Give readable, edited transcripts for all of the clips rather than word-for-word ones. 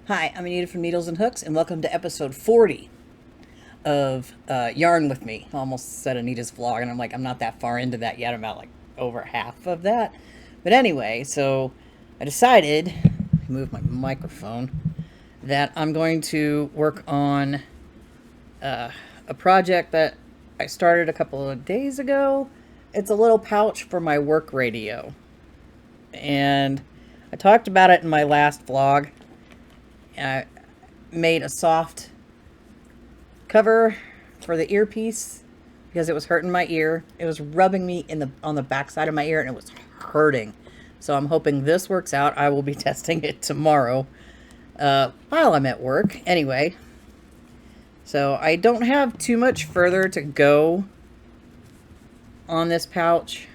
Hi, I'm Anita from Needles and Hooks, and welcome to episode 40 of Yarn with Me. I almost said Anita's vlog, and I'm like, I'm not that far into that yet. I'm about like over half of that. But anyway, so I decided, move my microphone, that I'm going to work on a project that I started a couple of days ago. It's a little pouch for my work radio. And I talked about it in my last vlog. I made a soft cover for the earpiece because it was hurting my ear. It was rubbing me on the back side of my ear and it was hurting. So I'm hoping this works out. I will be testing it tomorrow while I'm at work. Anyway, so I don't have too much further to go on this pouch.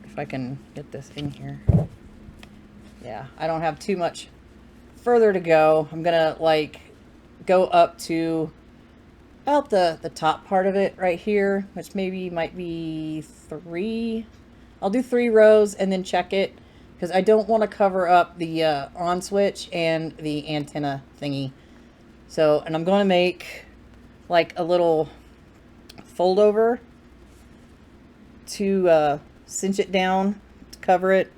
If I can get this in here. Yeah, I don't have too much further to go. I'm gonna like go up to about the top part of it right here, which maybe might be 3. I'll do 3 rows and then check it because I don't want to cover up the on switch and the antenna thingy. So, and I'm going to make like a little fold over to cinch it down to cover it.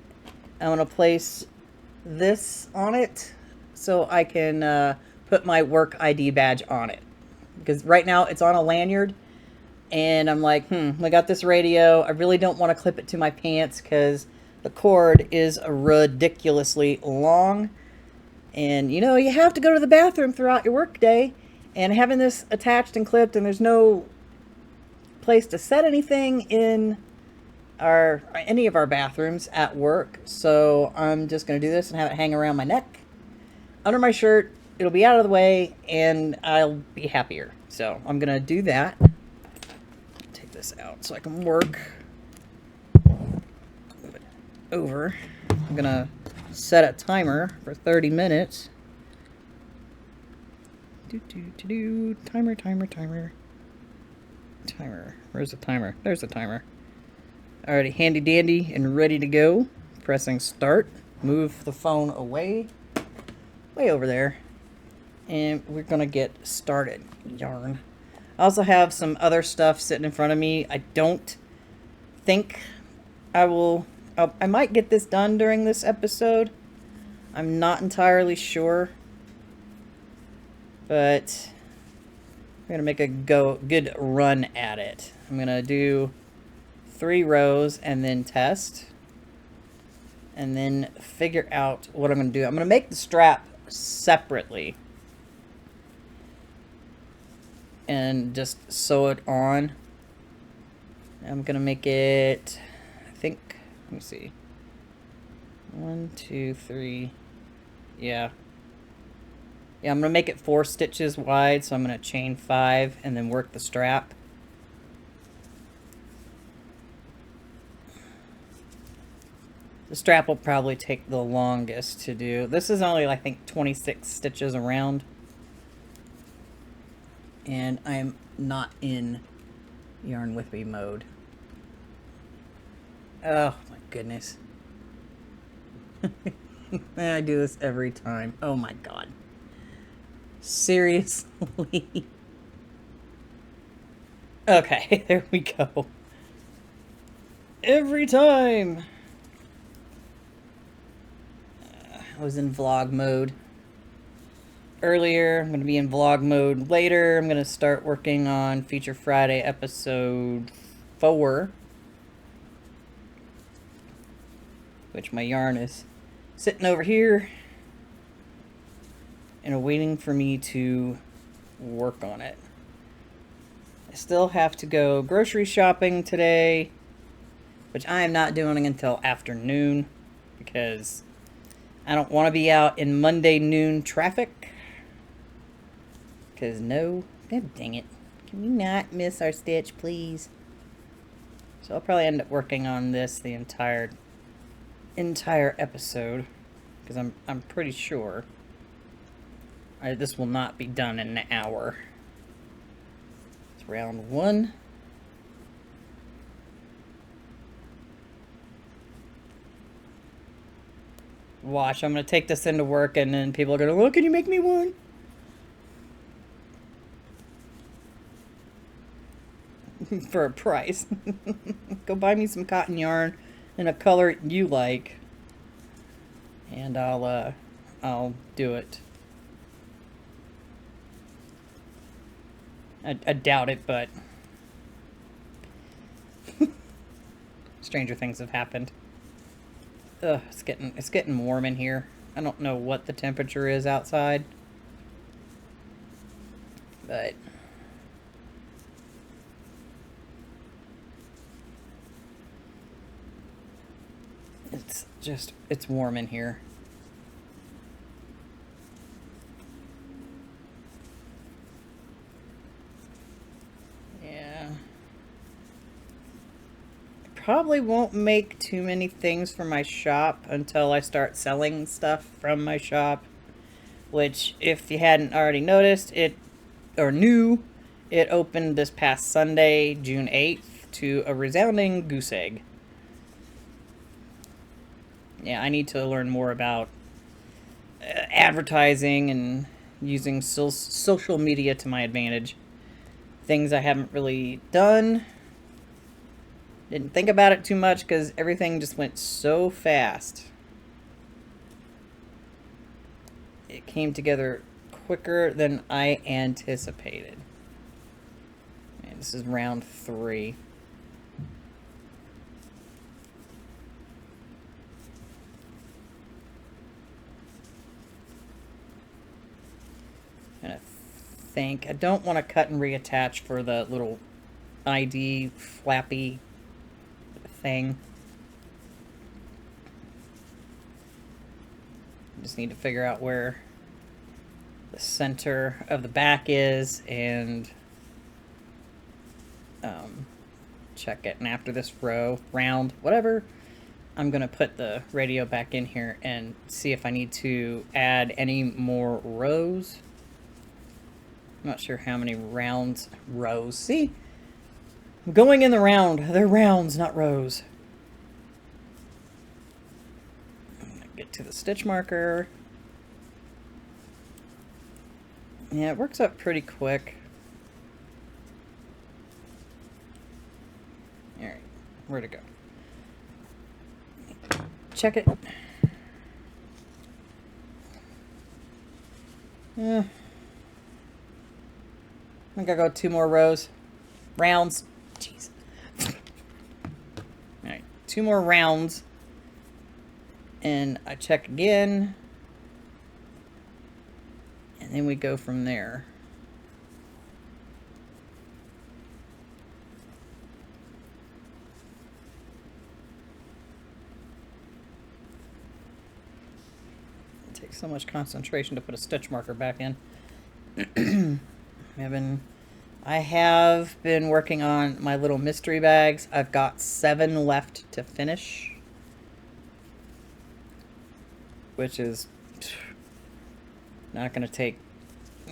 I'm going to place this on it so I can put my work ID badge on it. Because right now it's on a lanyard. And I'm like, I got this radio. I really don't want to clip it to my pants because the cord is ridiculously long. And, you know, you have to go to the bathroom throughout your work day. And having this attached and clipped and there's no place to set anything in any of our bathrooms at work. So I'm just going to do this and have it hang around my neck, under my shirt. It'll be out of the way and I'll be happier. So I'm going to do that. Take this out so I can work. Move it over. I'm going to set a timer for 30 minutes. Timer. Timer. Where's the timer? There's the timer. Alrighty, handy dandy and ready to go. Pressing start. Move the phone away. Way over there. And we're going to get started. Yarn. I also have some other stuff sitting in front of me. I don't think I will... I might get this done during this episode. I'm not entirely sure. But I'm going to make a good run at it. I'm going to do 3 rows and then test. And then figure out what I'm going to do. I'm going to make the strap separately. And just sew it on. I'm going to make it, I think, let me see. 1, 2, 3. Yeah. Yeah, I'm going to make it 4 stitches wide. So I'm going to chain 5 and then work the strap. The strap will probably take the longest to do. This is only, I think, 26 stitches around. And I'm not in Yarn With Me mode. Oh, my goodness. I do this every time. Oh, my God. Seriously. Okay, there we go. Every time. I was in vlog mode earlier. I'm going to be in vlog mode later. I'm going to start working on Feature Friday episode 4. Which my yarn is sitting over here and waiting for me to work on it. I still have to go grocery shopping today, which I am not doing until afternoon because I don't want to be out in Monday noon traffic. Because no, God dang it. Can we not miss our stitch, please? So I'll probably end up working on this the entire episode. Because I'm pretty sure this will not be done in an hour. It's round 1. Watch, I'm going to take this into work and then people are going to, oh, can you make me one? For a price. Go buy me some cotton yarn in a color you like. And I'll do it. I doubt it, but stranger things have happened. Ugh, it's getting warm in here. I don't know what the temperature is outside, but it's warm in here. Yeah. Probably won't make too many things for my shop until I start selling stuff from my shop, which, if you hadn't already noticed it or knew, it opened this past Sunday, June 8th, to a resounding goose egg. Yeah, I need to learn more about advertising and using social media to my advantage. Things I haven't really done. Didn't think about it too much because everything just went so fast. It came together quicker than I anticipated. And this is round 3. And I don't want to cut and reattach for the little ID flappy thing. Just need to figure out where the center of the back is and check it. And after this round, whatever, I'm going to put the radio back in here and see if I need to add any more rows. I'm not sure how many rows. See? I'm going in the round. They're rounds, not rows. Get to the stitch marker. Yeah, it works up pretty quick. Alright, where'd it go? Check it. I think I got 2 more rows. Rounds. Jeez. Alright, 2 more rounds. And I check again. And then we go from there. It takes so much concentration to put a stitch marker back in. I have been working on my little mystery bags. I've got 7 left to finish, which is not going to take...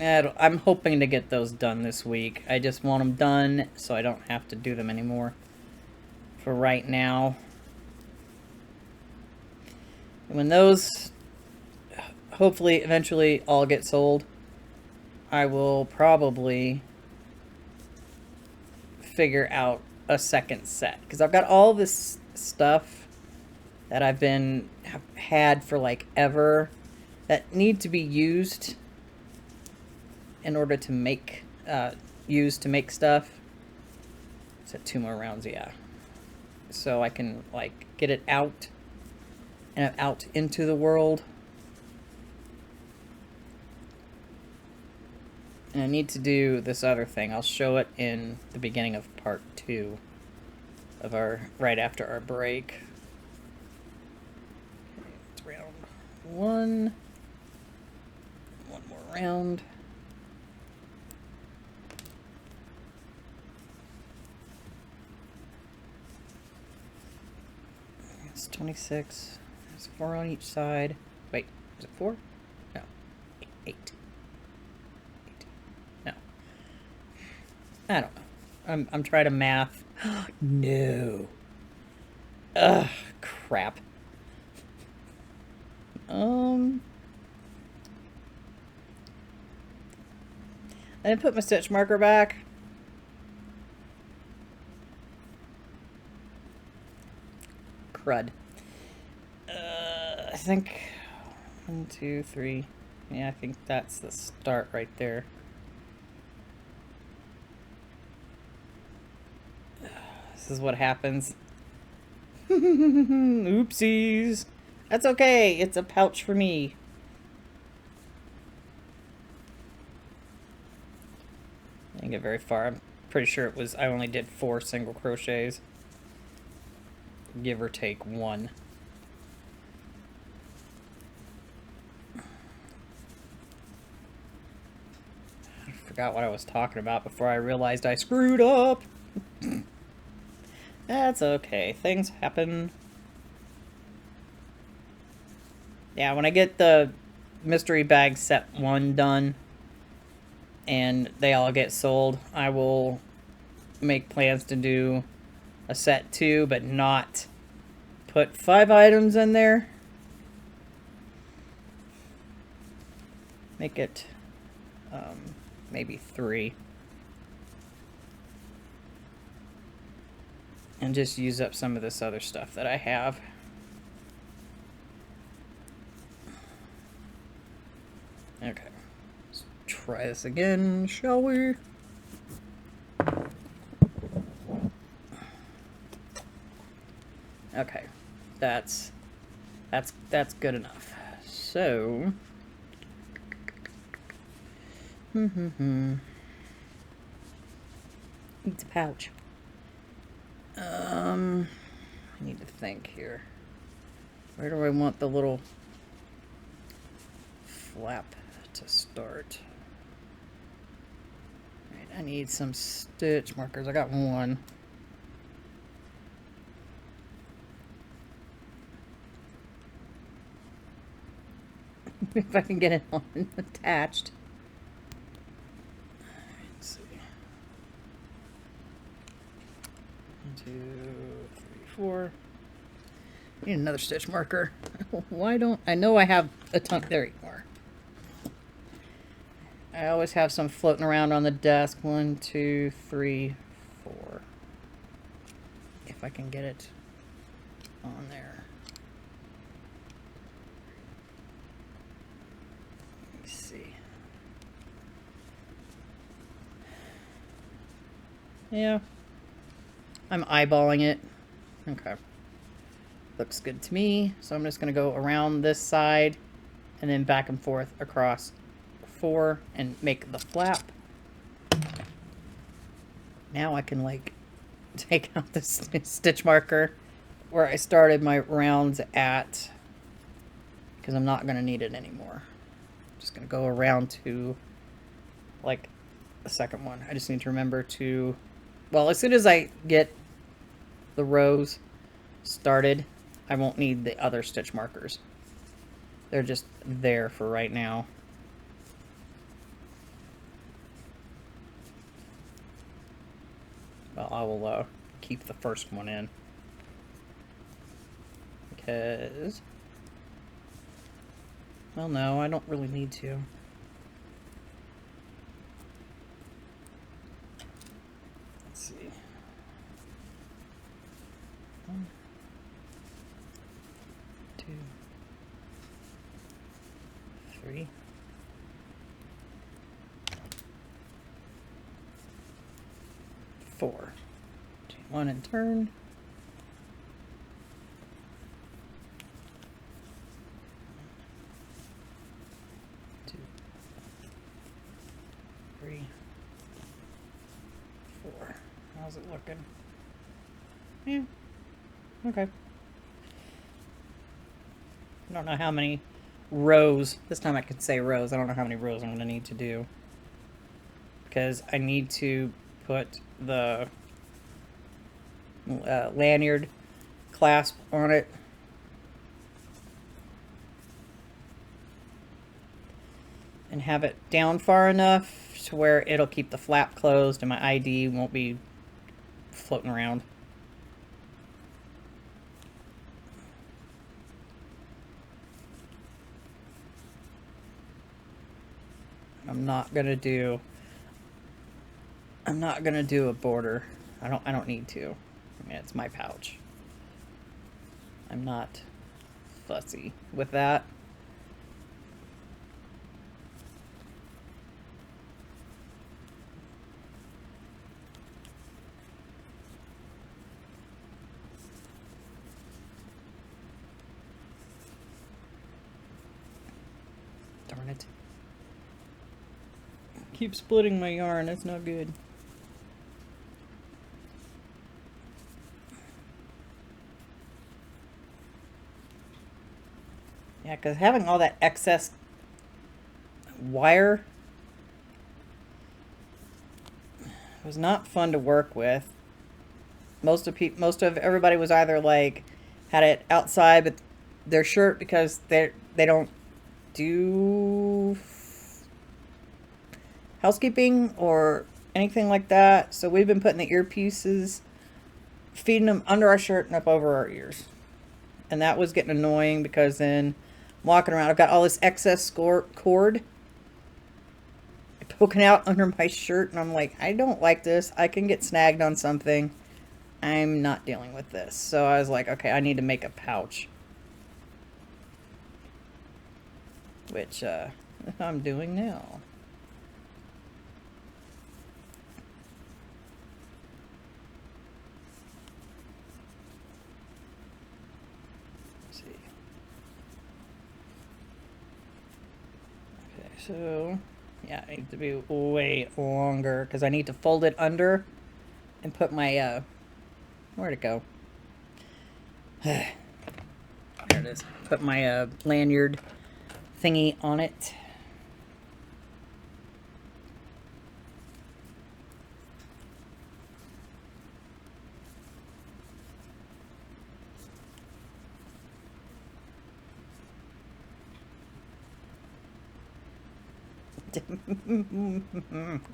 I'm hoping to get those done this week. I just want them done so I don't have to do them anymore for right now. When those hopefully eventually all get sold, I will probably figure out a second set, because I've got all this stuff that I've had for like ever that need to be used in order to make stuff. So 2 more rounds, yeah. So I can like get it out and out into the world. And I need to do this other thing. I'll show it in the beginning of part 2 of right after our break. Okay, it's round 1. 1 more round. It's 26. There's 4 on each side. Wait, is it 4? No. 8. No. I don't know. I'm trying to math. No. Ugh, crap. I didn't put my stitch marker back. Crud. I think 1, 2, 3. Yeah, I think that's the start right there. This is what happens. Oopsies. That's okay. It's a pouch for me. I didn't get very far. I'm pretty sure it was, I only did 4 single crochets. Give or take 1. I forgot what I was talking about before I realized I screwed up. That's okay. Things happen. Yeah, when I get the mystery bag set 1 done and they all get sold, I will make plans to do a set 2, but not put 5 items in there. Make it maybe 3. And just use up some of this other stuff that I have. Okay, let's try this again, shall we? Okay, that's good enough. So, needs a pouch. I need to think here. Where do I want the little flap to start? All right, I need some stitch markers. I got 1. If I can get it on attached. Let's see. 1, 2, 3, 4. Need another stitch marker. Why don't I know I have a ton? There you are. I always have some floating around on the desk. 1, 2, 3, 4. If I can get it on there. Let me see. Yeah. I'm eyeballing it. Okay. Looks good to me. So I'm just going to go around this side and then back and forth across 4 and make the flap. Now I can like take out this stitch marker where I started my rounds at, because I'm not going to need it anymore. I'm just going to go around to like the second one. I just need to remember to, well, as soon as I get the rows started, I won't need the other stitch markers. They're just there for right now. Well, I will keep the first one in. Because, well, no, I don't really need to. Let's see. 1, 2, 3. 4. Chain 1 and turn. 2, 3, 4. How's it looking? Yeah. Okay. I don't know how many rows. This time I could say rows. I don't know how many rows I'm going to need to do, because I need to put the lanyard clasp on it. And have it down far enough to where it'll keep the flap closed and my ID won't be floating around. I'm not gonna do a border. I don't need to. I mean, it's my pouch. I'm not fussy with that. Darn it. Keep splitting my yarn. That's not good. Yeah, because having all that excess wire was not fun to work with. Most of everybody was either like had it outside, but their shirt, because they don't do housekeeping or anything like that. So we've been putting the earpieces, feeding them under our shirt and up over our ears. And that was getting annoying because then I'm walking around, I've got all this excess cord poking out under my shirt, and I'm like, I don't like this. I can get snagged on something. I'm not dealing with this. So I was like, okay, I need to make a pouch. Which I'm doing now. Let's see. Okay, so yeah, I need to be way longer because I need to fold it under and put my where'd it go? There it is. Put my lanyard thingy on it.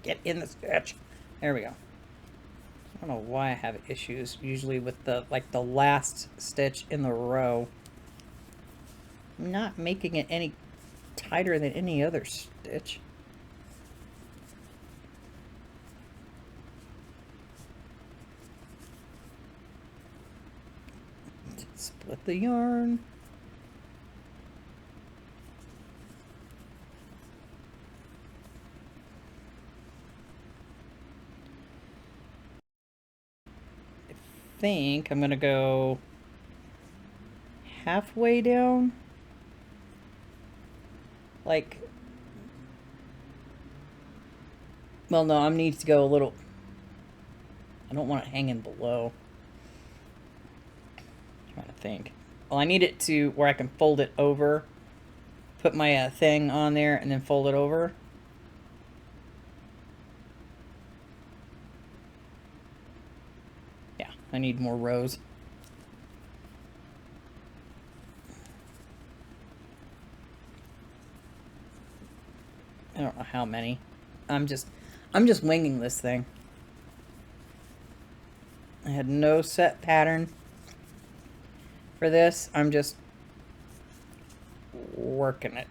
Get in the stitch. There we go. I don't know why I have issues usually with the last stitch in the row. I'm not making it any tighter than any other stitch. Split the yarn. I think I'm gonna go halfway down. Like, well, no, I need to go a little. I don't want it hanging below. I'm trying to think. Well, I need it to where I can fold it over, put my thing on there, and then fold it over. Yeah, I need more rows. I don't know how many. I'm just winging this thing. I had no set pattern for this. I'm just working it.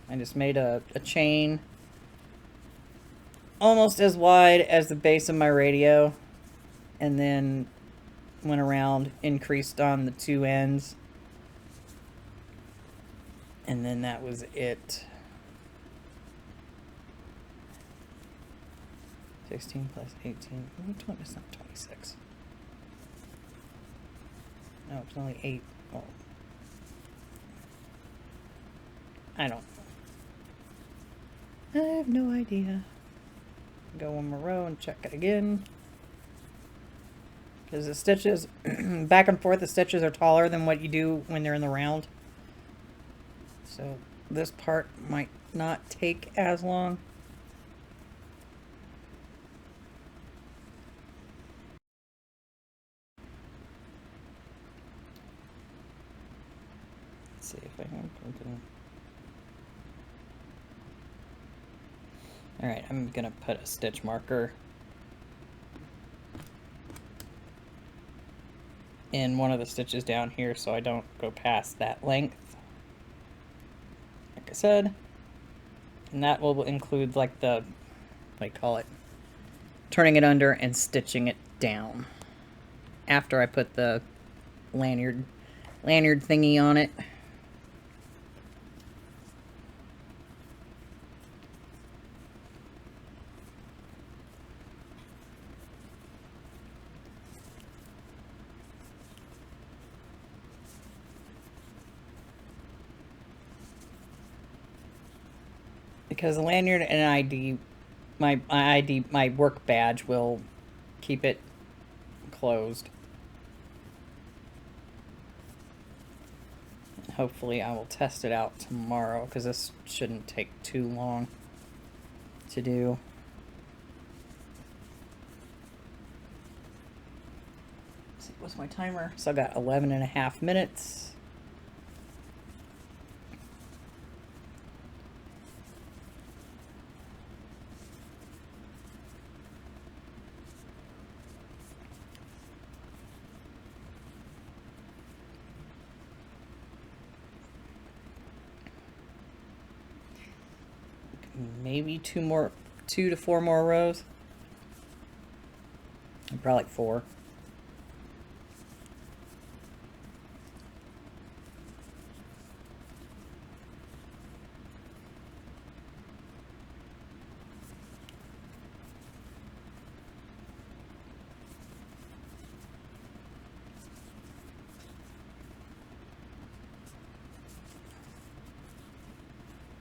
I just made a chain almost as wide as the base of my radio, and then went around, increased on the two ends, and then that was it. 16 plus 18. It's not 26. No, it's only 8. Well, I don't know. I have no idea. Go one more row and check it again. Because the stitches, back and forth, the stitches are taller than what you do when they're in the round. So this part might not take as long. Let's see if I can print it. Alright, I'm going to put a stitch marker in one of the stitches down here so I don't go past that length. Like I said, And that will include like the, what do you call it, turning it under and stitching it down after I put the lanyard thingy on it. Because the lanyard and ID, my ID, my work badge will keep it closed. Hopefully I will test it out tomorrow, because this shouldn't take too long to do. Let's see, what's my timer? So I got 11.5 minutes. Maybe 2 to 4 more rows. Probably like 4.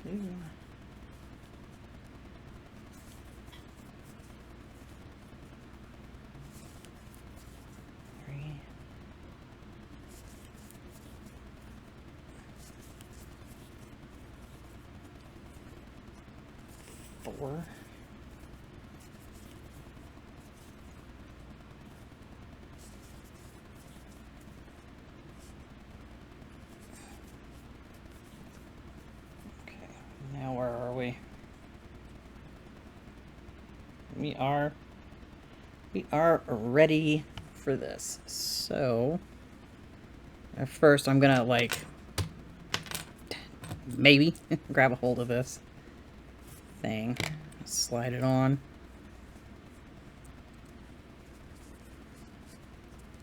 Ooh. 3. 4. Okay, now where are we? We are ready for this. So at first I'm gonna like maybe grab a hold of this thing, slide it on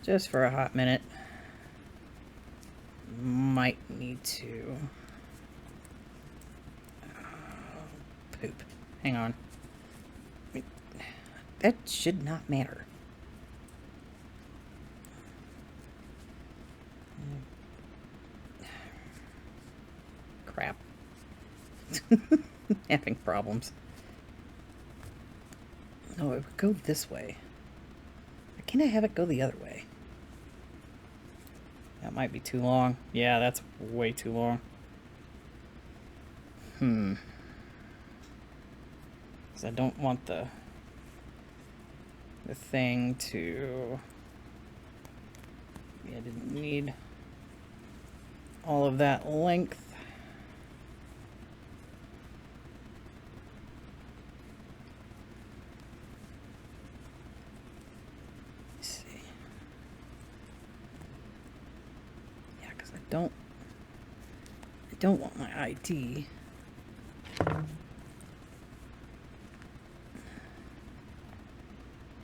just for a hot minute. Might need to poop. Hang on. That should not matter. Crap. Having problems. No, it would go this way. Why can't I have it go the other way? That might be too long. Yeah, that's way too long. Because I don't want the thing to... Yeah, I didn't need all of that length. Let's see. Yeah, because I don't want my ID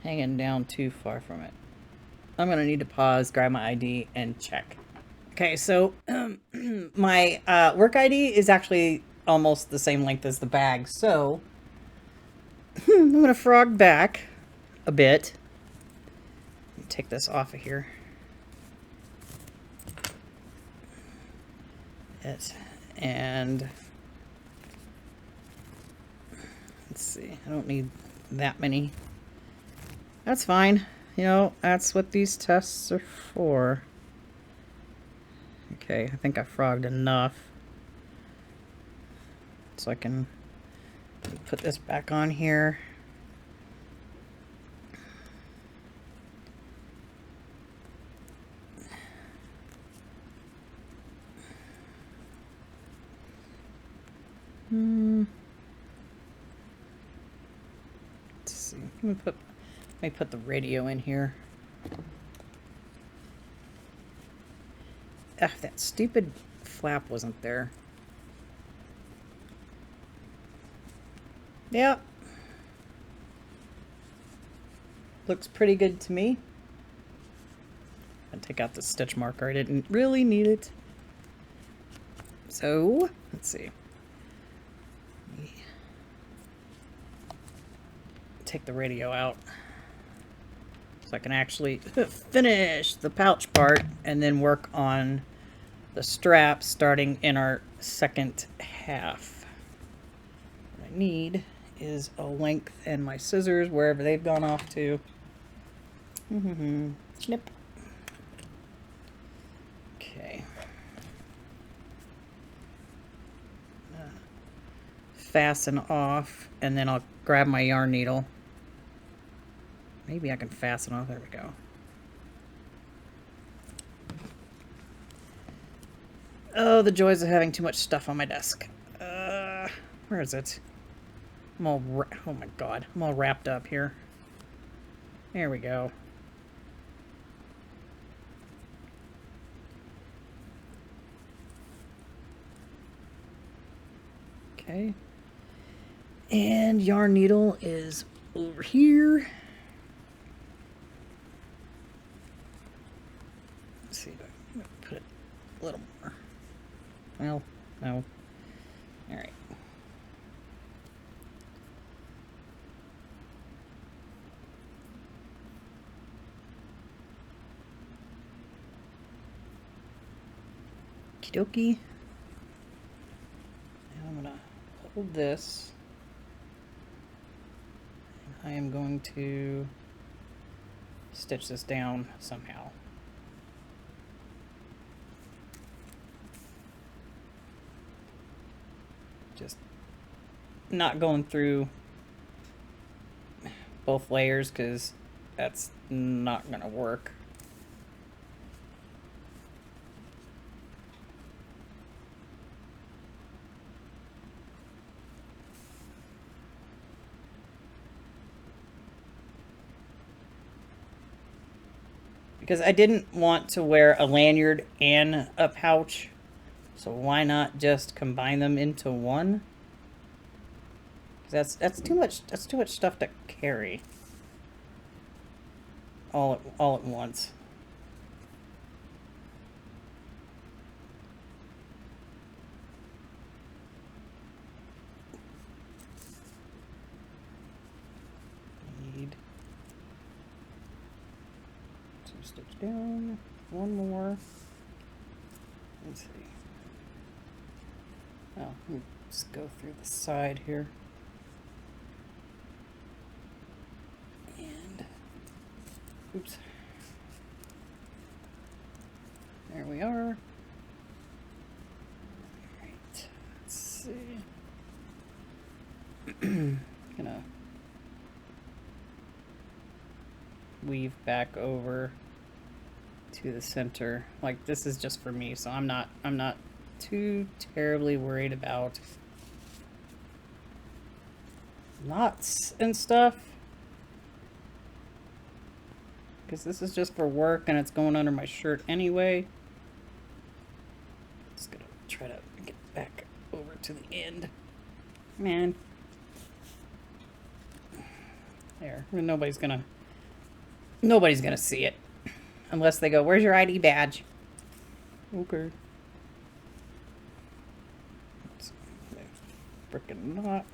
hanging down too far from it. I'm gonna need to pause, grab my ID, and check. Okay, so my work ID is actually almost the same length as the bag, so I'm gonna frog back a bit. Take this off of here. And let's see, I don't need that many. That's fine. You know, that's what these tests are for. Okay, I think I frogged enough. So I can put this back on here. Let's see. Let me put the radio in here. Ugh, that stupid flap wasn't there. Yeah. Looks pretty good to me. I'll take out the stitch marker. I didn't really need it. So, let's see. Take the radio out so I can actually finish the pouch part and then work on the straps starting in our second half. What I need is a length and my scissors wherever they've gone off to. Snip. Okay. Fasten off, and then I'll grab my yarn needle. Maybe I can fasten off. There we go. Oh, the joys of having too much stuff on my desk. Where is it? I'm all oh my god, I'm all wrapped up here. There we go. Okay. And yarn needle is over here. Let's see if I can put it a little more. Well, no. All right. Okie dokie. Now I'm gonna hold this. I am going to stitch this down somehow. Just not going through both layers because that's not going to work. Because I didn't want to wear a lanyard and a pouch, so why not just combine them into one? That's too much. That's too much stuff to carry all at once. Need two stitch down, one more. Let's see. Oh, let me just go through the side here. And, oops. There we are. All right, let's see. Gonna weave back over to the center. Like, this is just for me, so I'm not too terribly worried about knots and stuff, because this is just for work and it's going under my shirt anyway. Just gonna try to get back over to the end. Man, there. Nobody's gonna see it unless they go, "Where's your ID badge?" Okay. Frickin' knot.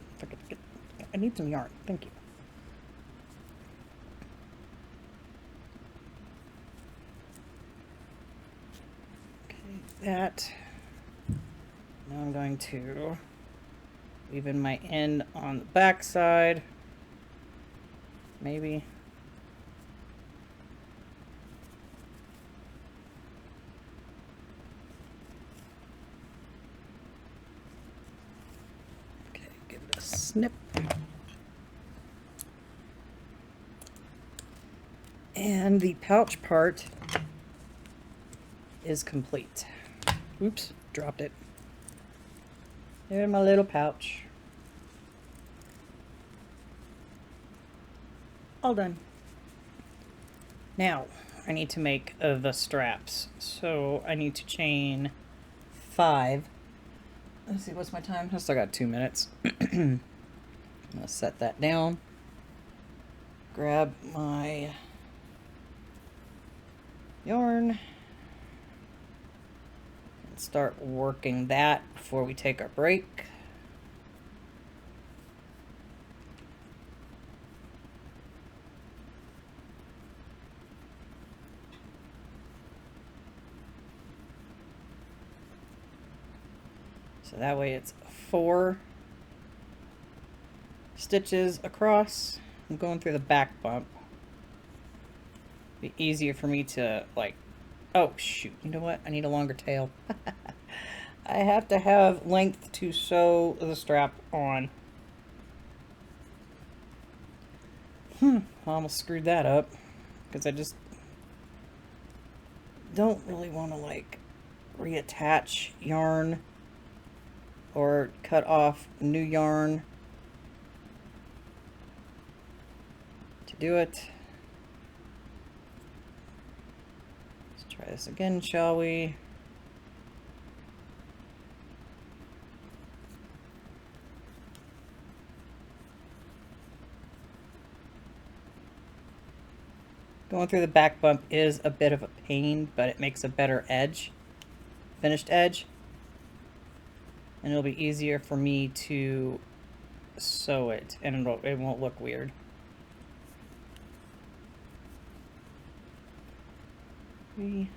I need some yarn. Thank you. Okay, that. Now I'm going to weave in my end on the back side. Maybe. Snip. And the pouch part is complete. Oops, dropped it. There's my little pouch. All done. Now, I need to make the straps. So I need to chain 5. Let's see, what's my time? I still got 2 minutes. I'm going to set that down. Grab my yarn. And start working that before we take our break. So that way it's 4 stitches across. I'm going through the back bump. Be easier for me to like, oh shoot, you know what? I need a longer tail. I have to have length to sew the strap on. I almost screwed that up because I just don't really want to like reattach yarn or cut off new yarn to do it. Let's try this again, shall we? Going through the back bump is a bit of a pain, but it makes a better edge, finished edge. And it'll be easier for me to sew it, and it won't look weird. 3 and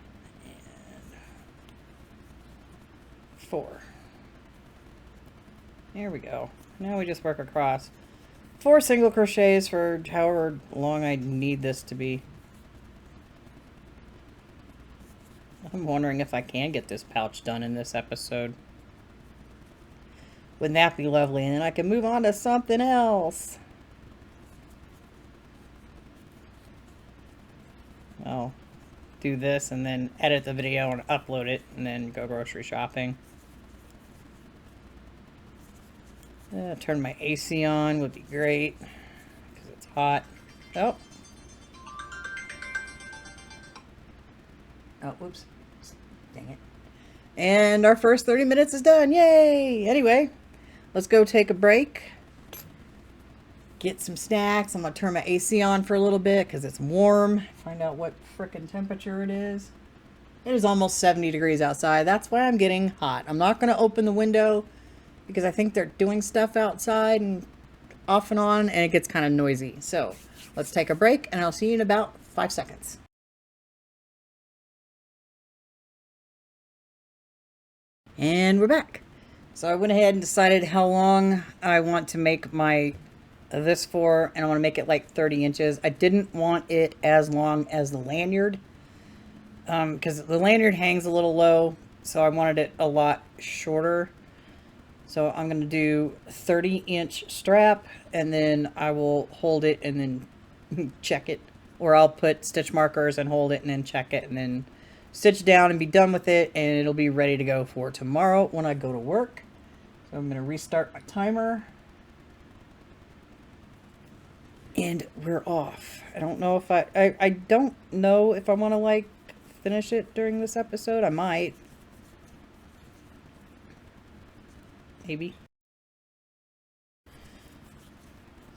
4. There we go. Now we just work across 4 single crochets for however long I need this to be. I'm wondering if I can get this pouch done in this episode. Wouldn't that be lovely? And then I can move on to something else. I'll do this and then edit the video and upload it and then go grocery shopping. Turn my AC on would be great because it's hot. Oh. Oh, whoops. Dang it. And our first 30 minutes is done. Yay! Anyway, let's go take a break. Get some snacks. I'm going to turn my AC on for a little bit because it's warm. Find out what frickin' temperature it is. It is almost 70 degrees outside. That's why I'm getting hot. I'm not going to open the window because I think they're doing stuff outside and off and on, and it gets kind of noisy. So let's take a break, and I'll see you in about 5 seconds. And we're back. So I went ahead and decided how long I want to make my this for, and I want to make it like 30 inches. I didn't want it as long as the lanyard because the lanyard hangs a little low, so I wanted it a lot shorter. So I'm going to do 30-inch strap, and then I will hold it and then check it, or I'll put stitch markers and hold it and then check it and then stitch down and be done with it, and it'll be ready to go for tomorrow when I go to work. So I'm going to restart my timer. And we're off. I don't know if I don't know if I want to like finish it during this episode. I might. Maybe.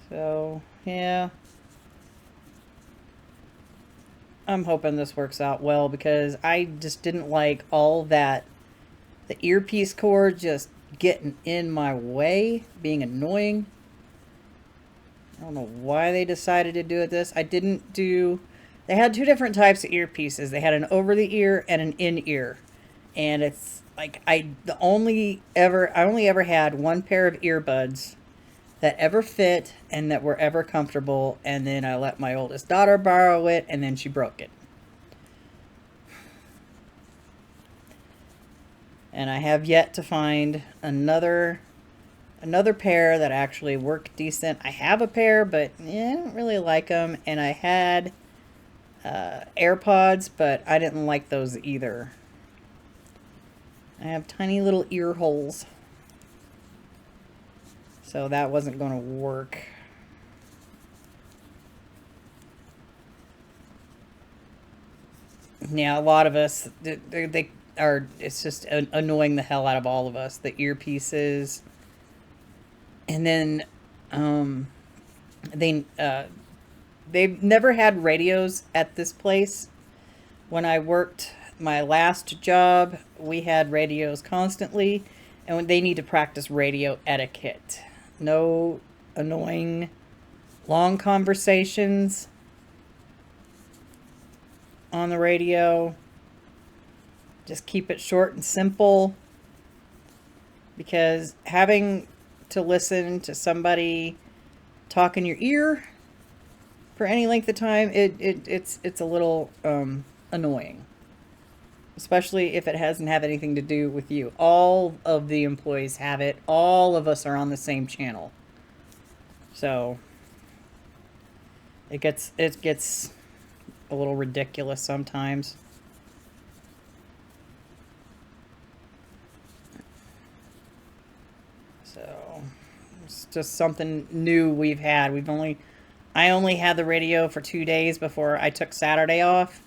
So, yeah. I'm hoping this works out well because I just didn't like all that, the earpiece cord just getting in my way, being annoying. I don't know why they decided to do it this. I didn't do, they had 2 different types of earpieces. They had an over the ear and an in ear. And it's like, I only ever had 1 pair of earbuds that ever fit and that were ever comfortable, and then I let my oldest daughter borrow it, and then she broke it. And I have yet to find another pair that actually work decent. I have a pair, but I don't really like them. And I had AirPods, but I didn't like those either. I have tiny little ear holes, so that wasn't going to work. Yeah, a lot of us, they are, it's just annoying the hell out of all of us. The earpieces. And then They they've never had radios at this place. When I worked my last job, we had radios constantly, and they need to practice radio etiquette. No annoying long conversations on the radio. Just keep it short and simple, because having to listen to somebody talk in your ear for any length of time, it's a little annoying, especially if it doesn't have anything to do with you. All of the employees have it. All of us are on the same channel, so it gets a little ridiculous sometimes. So it's just something new we've had. I only had the radio for 2 days before I took Saturday off.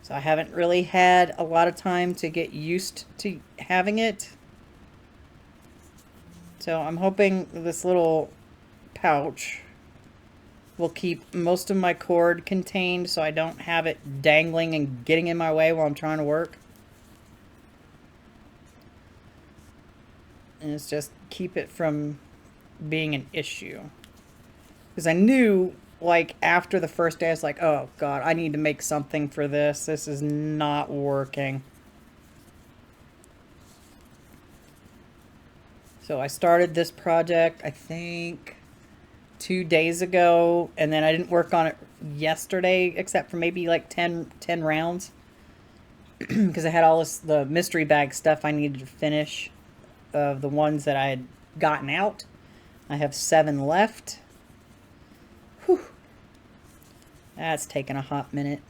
So I haven't really had a lot of time to get used to having it. So I'm hoping this little pouch will keep most of my cord contained, so I don't have it dangling and getting in my way while I'm trying to work. And it's just keep it from being an issue. Because I knew, like, after the first day, I was like, oh god, I need to make something for this. This is not working. So I started this project, I think, 2 days ago, and then I didn't work on it yesterday, except for maybe like 10 rounds. Because I had all the mystery bag stuff I needed to finish of the ones that I had gotten out. I have 7 left. Whew. That's taken a hot minute.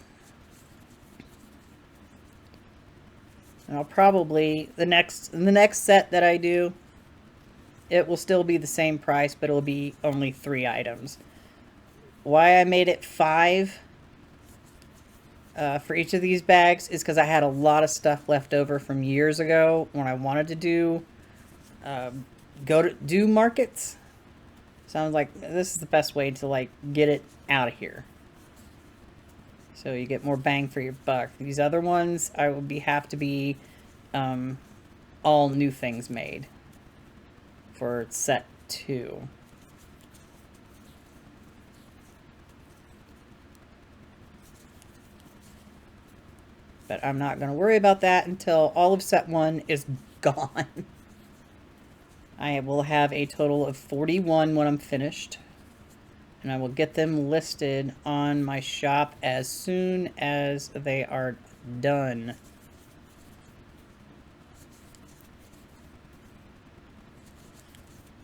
And I'll probably, the next set that I do, it will still be the same price, but it'll be only 3 items. Why I made it 5 for each of these bags is because I had a lot of stuff left over from years ago when I wanted to do do markets. So I was like, this is the best way to like get it out of here, so you get more bang for your buck. These other ones I will have to be all new things made for set 2. But I'm not going to worry about that until all of set 1 is gone. I will have a total of 41 when I'm finished. And I will get them listed on my shop as soon as they are done.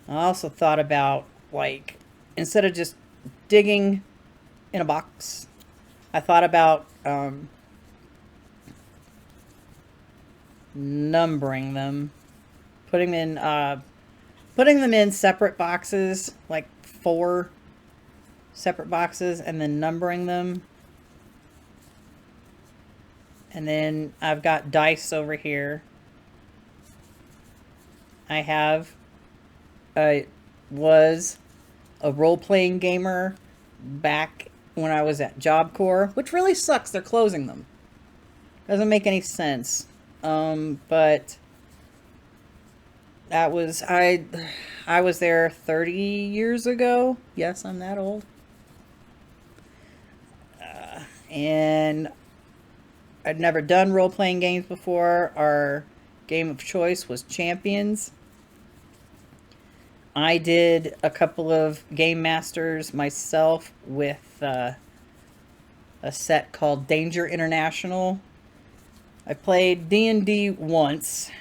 I also thought about, like, instead of just digging in a box, I thought about numbering them, putting them in separate boxes, like 4 separate boxes, and then numbering them. And then I've got dice over here. I was a role-playing gamer back when I was at Job Corps, which really sucks. They're closing them. Doesn't make any sense. But that was, I was there 30 years ago. Yes, I'm that old. And I'd never done role-playing games before. Our game of choice was Champions. I did a couple of Game Masters myself with a set called Danger International. I played D&D once.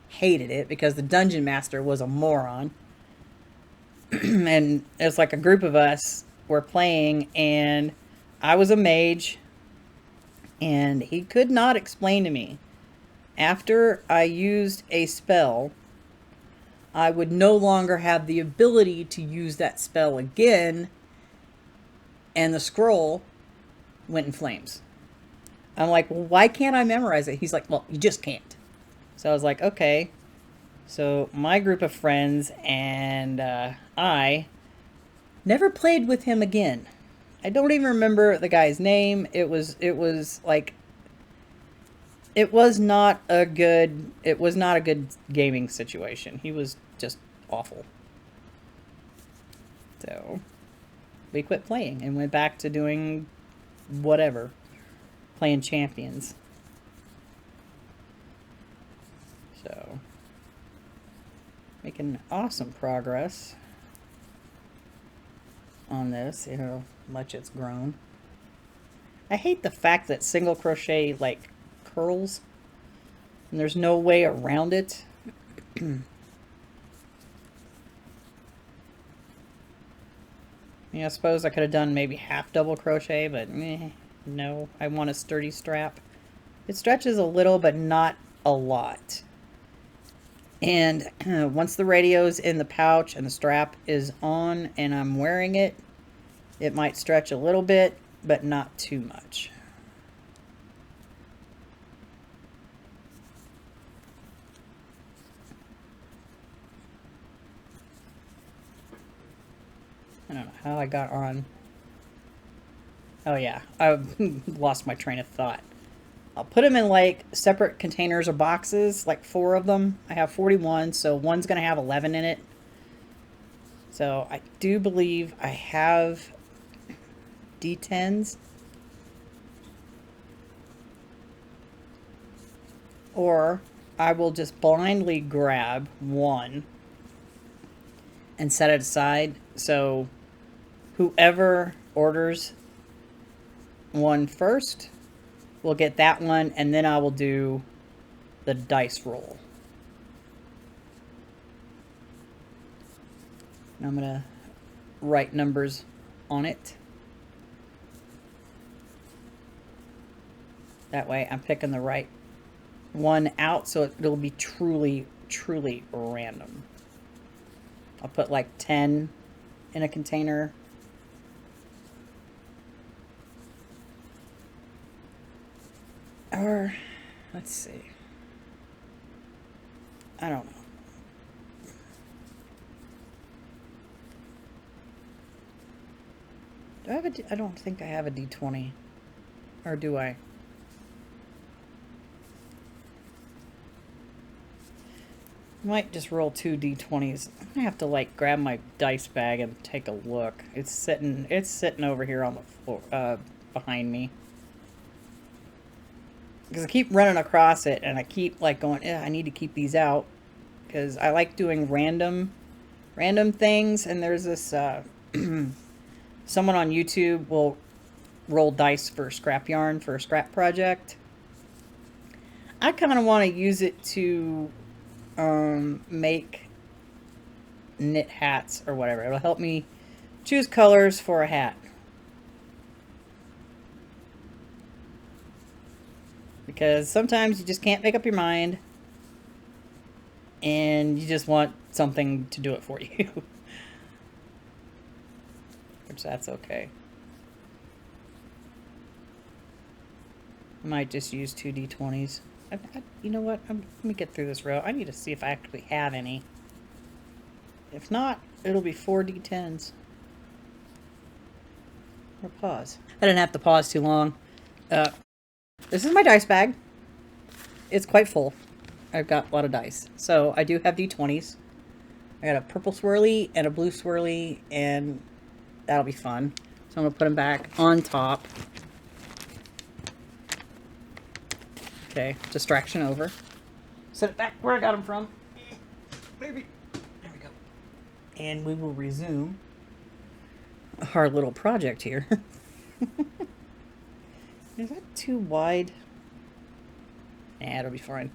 Hated it because the Dungeon Master was a moron. And it was like a group of us were playing, and I was a mage, and he could not explain to me. After I used a spell, I would no longer have the ability to use that spell again, and the scroll went in flames. I'm like, well, why can't I memorize it? He's like, well, you just can't. So I was like, okay. So my group of friends and I never played with him again. I don't even remember the guy's name. It was like it was not a good gaming situation. He was just awful. So we quit playing and went back to doing whatever, playing champions. So making awesome progress on this, you know, much it's grown. I hate the fact that single crochet like curls and there's no way around it. I suppose I could have done maybe half double crochet, but no, I want a sturdy strap. It stretches a little, but not a lot. And once the radio's in the pouch and the strap is on and I'm wearing it, it might stretch a little bit, but not too much. I don't know how I got on. Oh yeah, I lost my train of thought. I'll put them in like separate containers or boxes, like 4 of them. I have 41, so one's going to have 11 in it. So I do believe I have D10s. Or I will just blindly grab one and set it aside. So whoever orders one first will get that one, and then I will do the dice roll. And I'm going to write numbers on it. That way I'm picking the right one out, so it'll be truly, truly random. I'll put like 10 in a container. Or, let's see. I don't know. Do I have I don't think I have a D20. Or do I? I might just roll 2 D20s. I'm gonna have to like grab my dice bag and take a look. It's sitting over here on the floor, behind me. Because I keep running across it and I keep like going, I need to keep these out. Because I like doing random things. And there's this, someone on YouTube will roll dice for scrap yarn for a scrap project. I kind of want to use it to make knit hats or whatever. It'll help me choose colors for a hat. Because sometimes you just can't make up your mind and you just want something to do it for you. Which that's okay. I might just use 2 D20s. You know what? Let me get through this row. I need to see if I actually have any. If not, it'll be 4 D10s. Or pause. I didn't have to pause too long. This is my dice bag. It's quite full. I've got a lot of dice. So I do have D20s. I got a purple swirly and a blue swirly, and that'll be fun. So I'm going to put them back on top. Okay, distraction over. Set it back where I got them from. Maybe. There we go. And we will resume our little project here. Is that too wide? Nah, it'll be fine.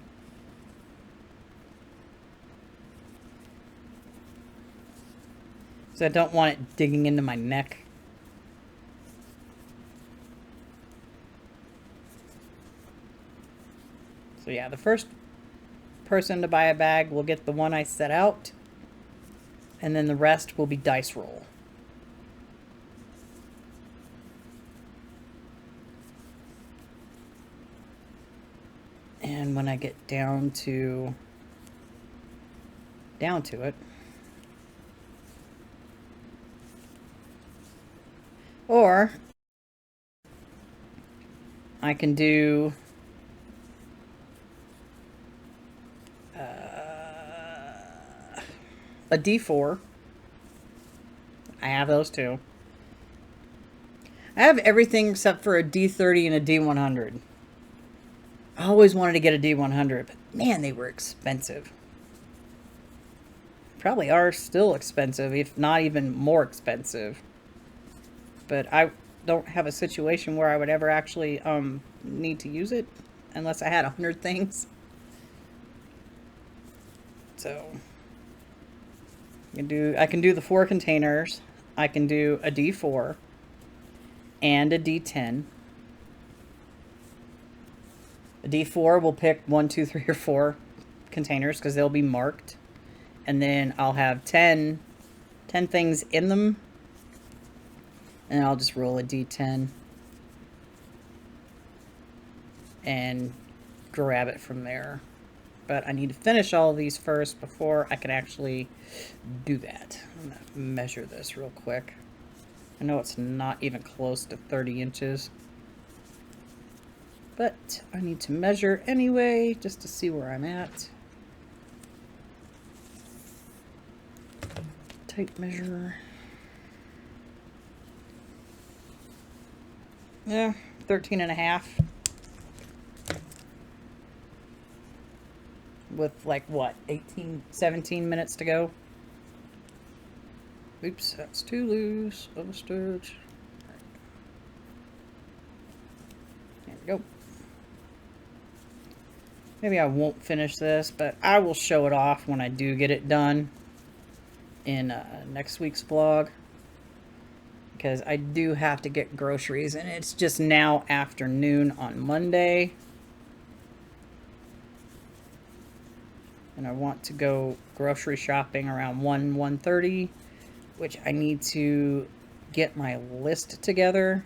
So I don't want it digging into my neck. So yeah, the first person to buy a bag will get the one I set out, and then the rest will be dice roll. And when I get down to down to it. Or I can do a D4. I have those too. I have everything except for a D30 and a D100. I always wanted to get a D100, but man, they were expensive. Probably are still expensive, if not even more expensive. But I don't have a situation where I would ever actually need to use it unless I had 100 things. So I can do the 4 containers. I can do a D4 and a D10. A D4 will pick 1, 2, 3, or 4 containers because they'll be marked. And then I'll have 10 things in them. And I'll just roll a D10 and grab it from there. But I need to finish all of these first before I can actually do that. I'm going to measure this real quick. I know it's not even close to 30 inches. But I need to measure anyway, just to see where I'm at. Tape measure. Yeah, 13 and a half. With like what, 17 minutes to go. Oops, that's too loose of a stitch. There we go. Maybe I won't finish this, but I will show it off when I do get it done in next week's vlog. Because I do have to get groceries, and it's just now afternoon on Monday. And I want to go grocery shopping around 1:30, which I need to get my list together.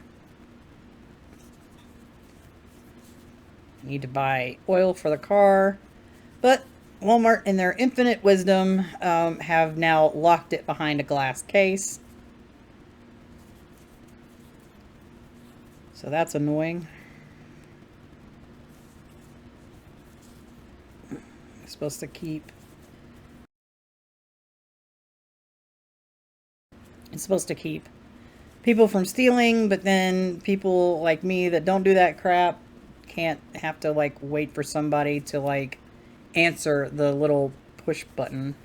I need to buy oil for the car, but Walmart, in their infinite wisdom, have now locked it behind a glass case. So that's annoying. It's supposed to keep... It's supposed to keep people from stealing, but then people like me that don't do that crap can't have to like wait for somebody to like answer the little push button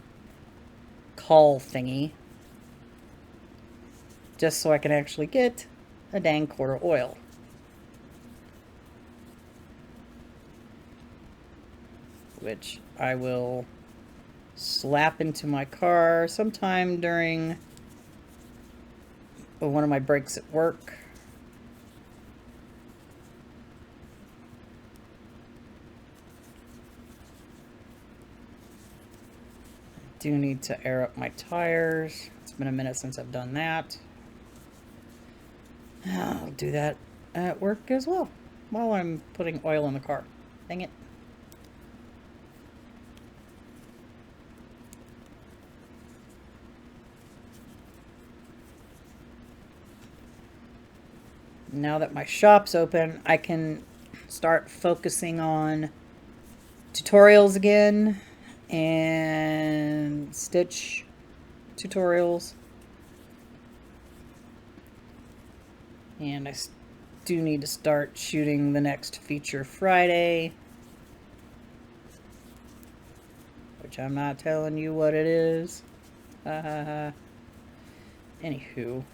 call thingy just so I can actually get a dang quart of oil. Which I will slap into my car sometime during one of my breaks at work. I do need to air up my tires. It's been a minute since I've done that. I'll do that at work as well while I'm putting oil in the car. Dang it. Now that my shop's open, I can start focusing on tutorials again and stitch tutorials. And I do need to start shooting the next Feature Friday, which I'm not telling you what it is. Anywho.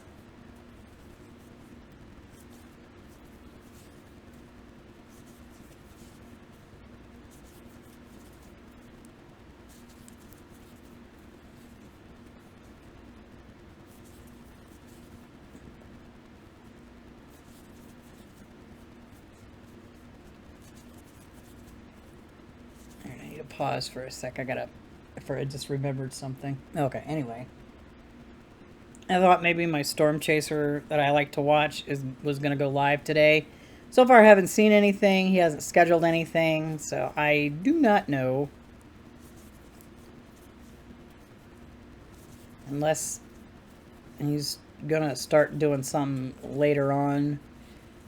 Pause for a sec. I just remembered something. Okay, anyway. I thought maybe my Storm Chaser that I like to watch was going to go live today. So far I haven't seen anything. He hasn't scheduled anything. So I do not know Unless he's gonna start doing some later on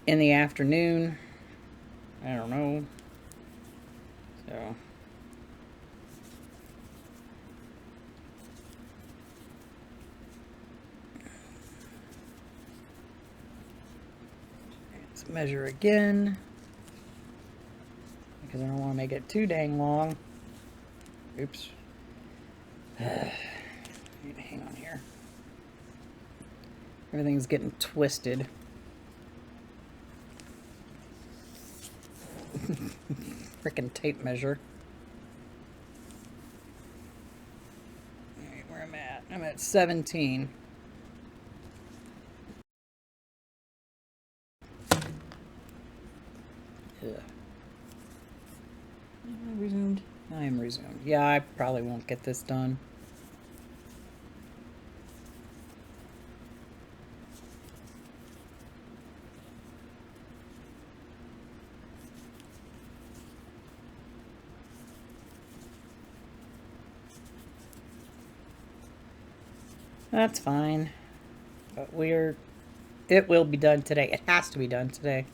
in the afternoon. I don't know. So let's measure again, because I don't want to make it too dang long. Oops. Hang on here. Everything's getting twisted. Frickin' tape measure. Alright, where I'm at? I'm at 17. Ugh. Am I resumed? I am resumed. Yeah, I probably won't get this done. That's fine. But it will be done today. It has to be done today.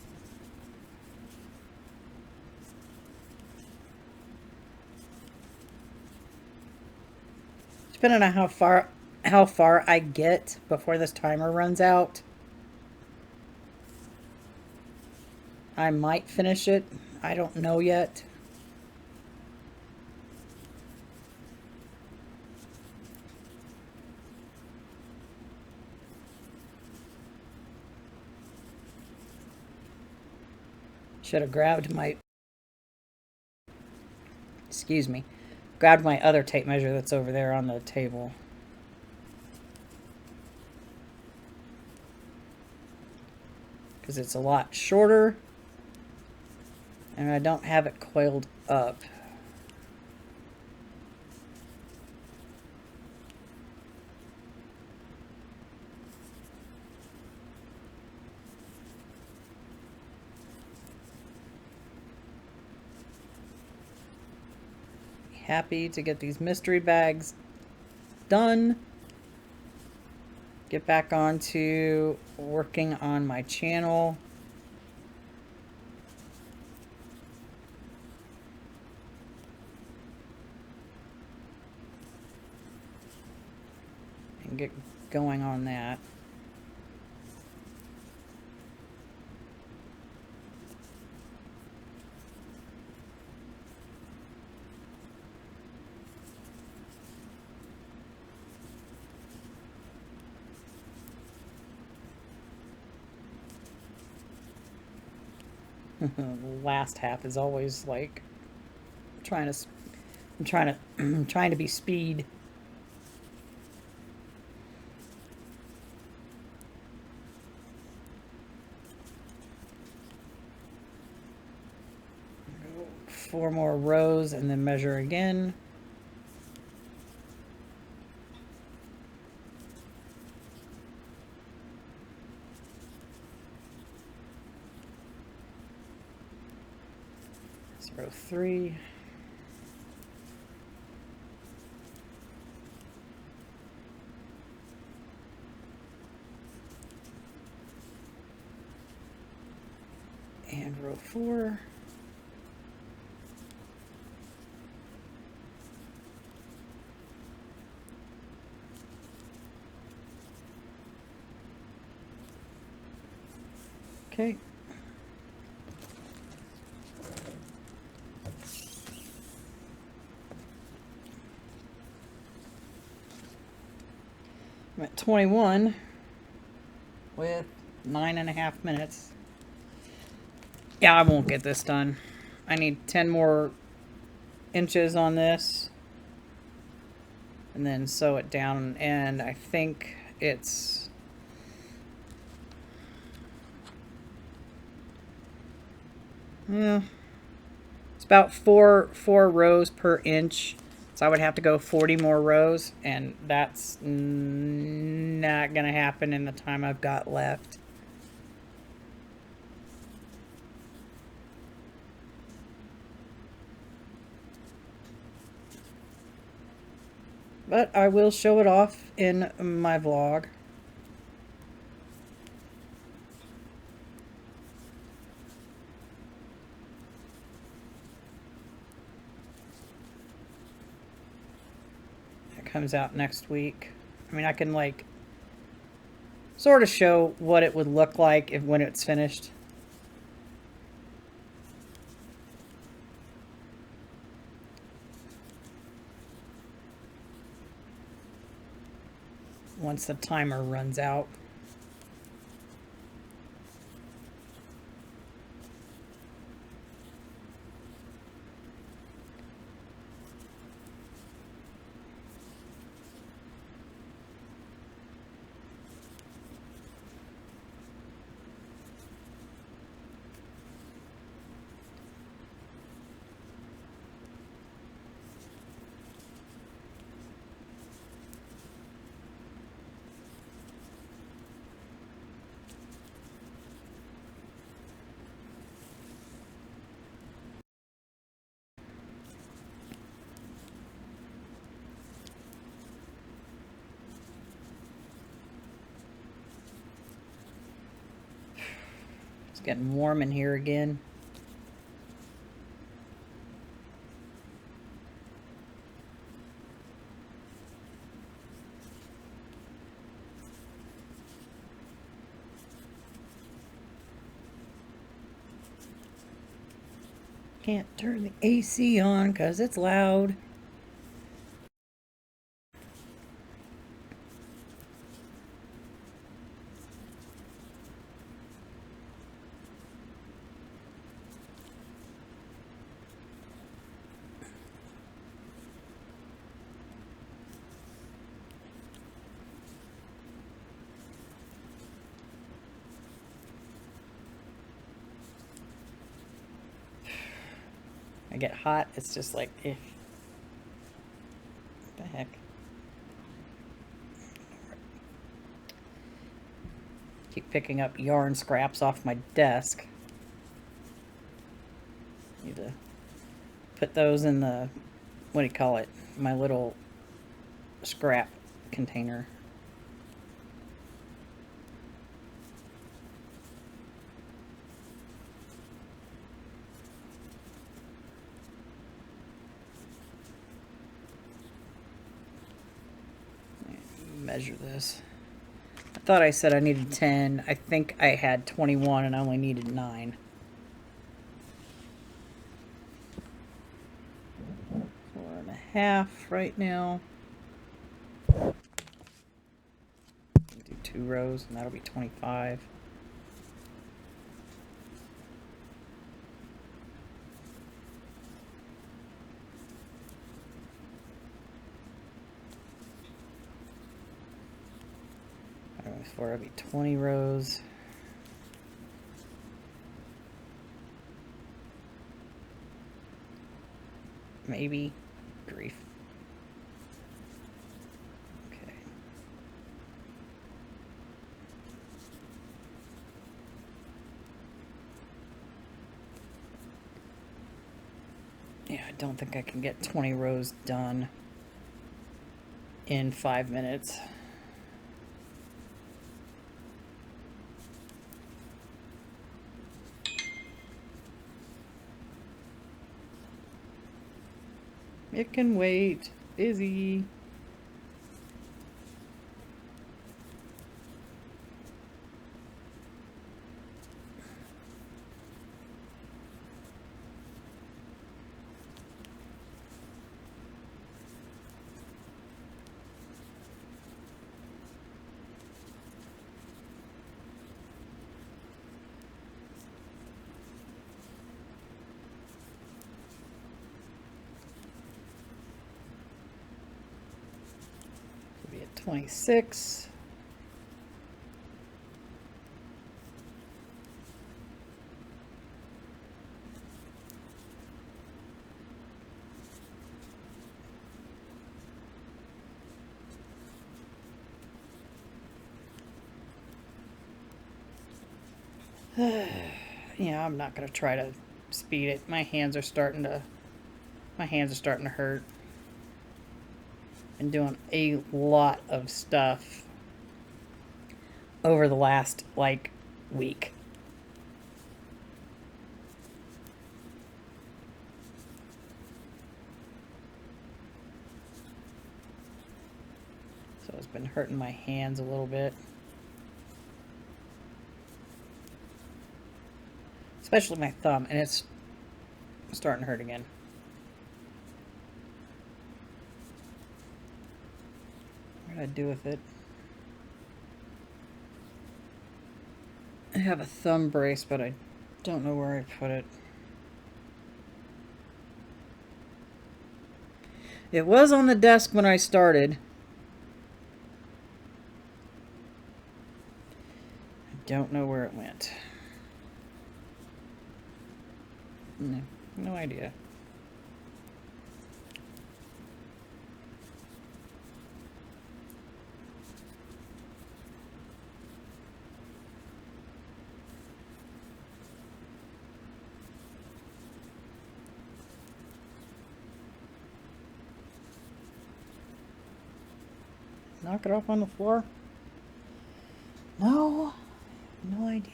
Depending on how far I get before this timer runs out, I might finish it. I don't know yet. Should have grabbed my, excuse me, grabbed my other tape measure that's over there on the table. Because it's a lot shorter and I don't have it coiled up. Happy to get these mystery bags done. Get back on to working on my channel. And get going on that. The last half is always like I'm trying to be speed. Go 4 more rows and then measure again. Row 3. And row 4. Okay. I'm at 21 with 9.5 minutes. Yeah, I won't get this done. I need 10 more inches on this and then sew it down, and I think it's it's about four rows per inch. So I would have to go 40 more rows, and that's not going to happen in the time I've got left. but I will show it off in my vlog. It comes out next week. I mean, I can like sort of show what it would look like when it's finished. Once the timer runs out. It's getting warm in here again. Can't turn the AC on because it's loud. I get hot, it's just like, eh. What the heck? Keep picking up yarn scraps off my desk. Need to put those in the, what do you call it? My little scrap container. Measure this. I thought I said I needed 10. I think I had 21 and I only needed 9. 4.5 right now. Do 2 rows and that'll be 25. Before it'll be 20 rows. Maybe. Grief. Okay. Yeah, I don't think I can get 20 rows done in 5 minutes. It can wait. Busy. Be at 26. Yeah, I'm not gonna try to speed it. My hands are starting to hurt. Been doing a lot of stuff over the last, like, week. So it's been hurting my hands a little bit. Especially my thumb, and it's starting to hurt again. What did I do with it? I have a thumb brace, but I don't know where I put it. It was on the desk when I started. I don't know where it went. No idea. Knock it off on the floor? No, no idea.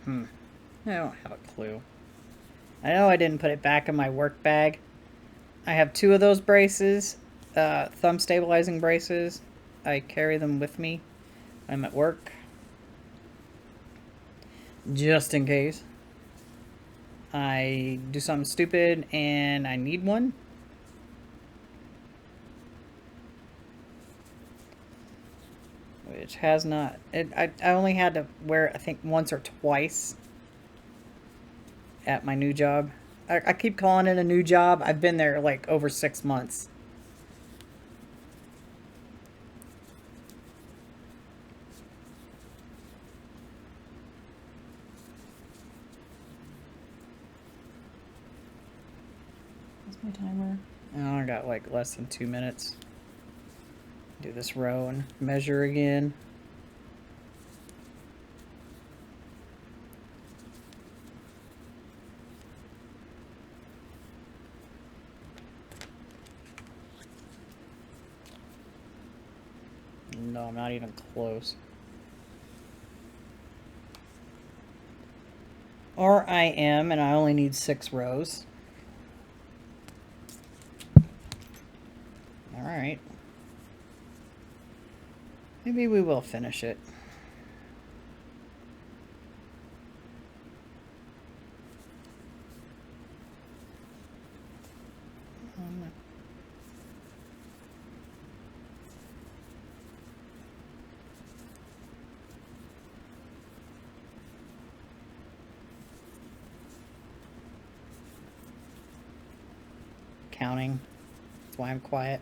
I don't have a clue. I know I didn't put it back in my work bag. I have 2 of those braces, thumb stabilizing braces. I carry them with me when I'm at work, just in case I do something stupid and I need one. Which has not... I only had to wear it, I think, once or twice at my new job. I keep calling it a new job. I've been there, like, over 6 months. What's my timer? Oh, I got, like, less than 2 minutes. Do this row and measure again. No, I'm not even close. Or I am, and I only need 6 rows. Alright. Maybe we will finish it. Counting. That's why I'm quiet.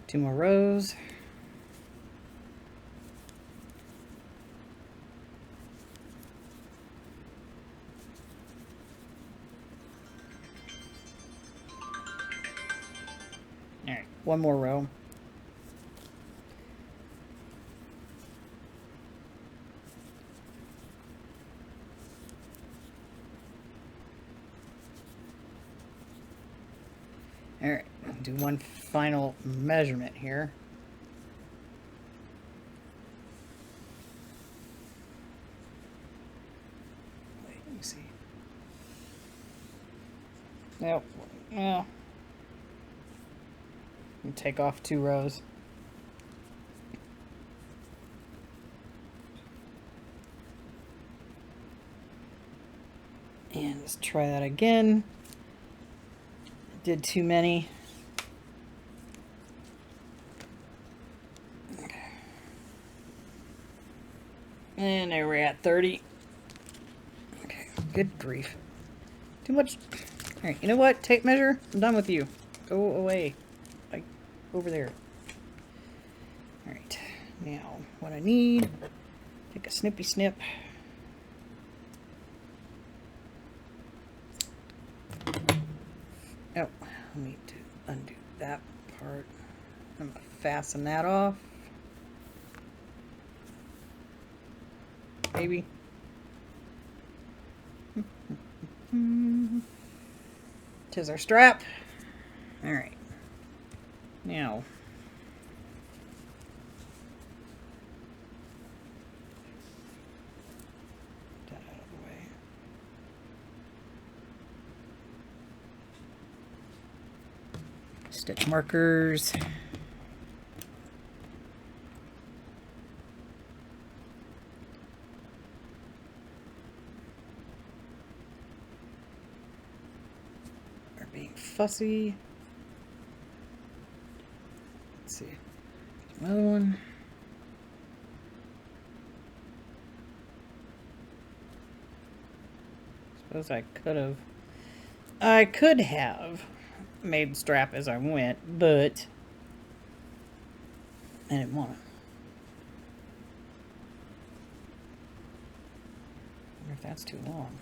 Two more rows. All right, one more row. All right, do one final measurement here. Wait, let me see. Yep. Yeah. Take off 2 rows. And let's try that again. Did too many. Okay. And there we're at 30. Okay, good grief. Too much Alright, you know what? Tape measure, I'm done with you. Go away. Like, over there. Alright, now what I need, take a snippy snip. Oh, I need to undo that part. I'm going to fasten that off. Maybe. Tis our strap. Alright. Now. Get that out of the way. Stitch markers. Are being fussy. Let's see. Another one. Suppose I could have made the strap as I went, but I didn't want to. I wonder if that's too long.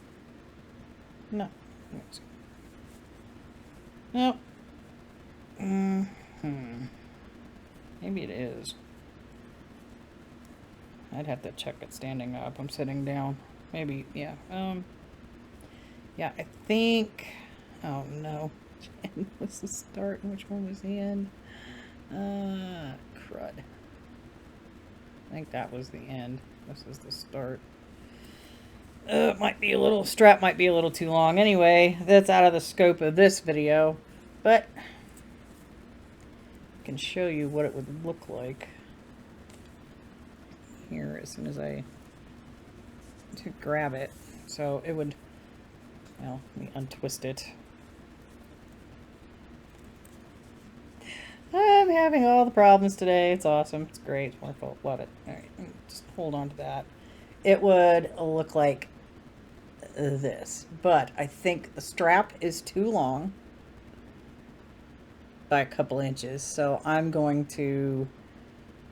No. Nope. Maybe it is. I'd have to check it standing up. I'm sitting down. Maybe, yeah. Yeah, I think... Oh, no. Which was the start and which one was the end? Crud. I think that was the end. This is the start. It might be a little... Strap might be a little too long. Anyway, that's out of the scope of this video. But... I can show you what it would look like. Here, as soon as I... to grab it. So, it would... Well, let me untwist it. I'm having all the problems today. It's awesome. It's great. It's wonderful. Love it. Alright, just hold on to that. It would look like this. But I think the strap is too long by a couple inches. So I'm going to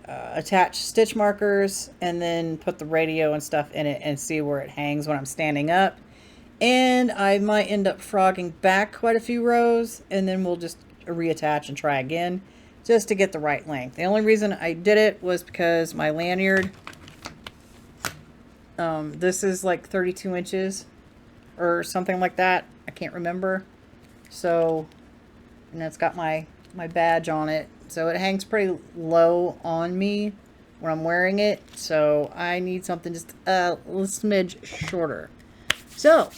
attach stitch markers and then put the radio and stuff in it and see where it hangs when I'm standing up. And I might end up frogging back quite a few rows, and then we'll just reattach and try again just to get the right length. The only reason I did it was because my lanyard, this is like 32 inches or something like that. I can't remember. So, and it's got my badge on it. So it hangs pretty low on me when I'm wearing it. So I need something just a little smidge shorter. So,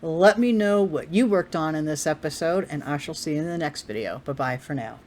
let me know what you worked on in this episode, and I shall see you in the next video. Bye-bye for now.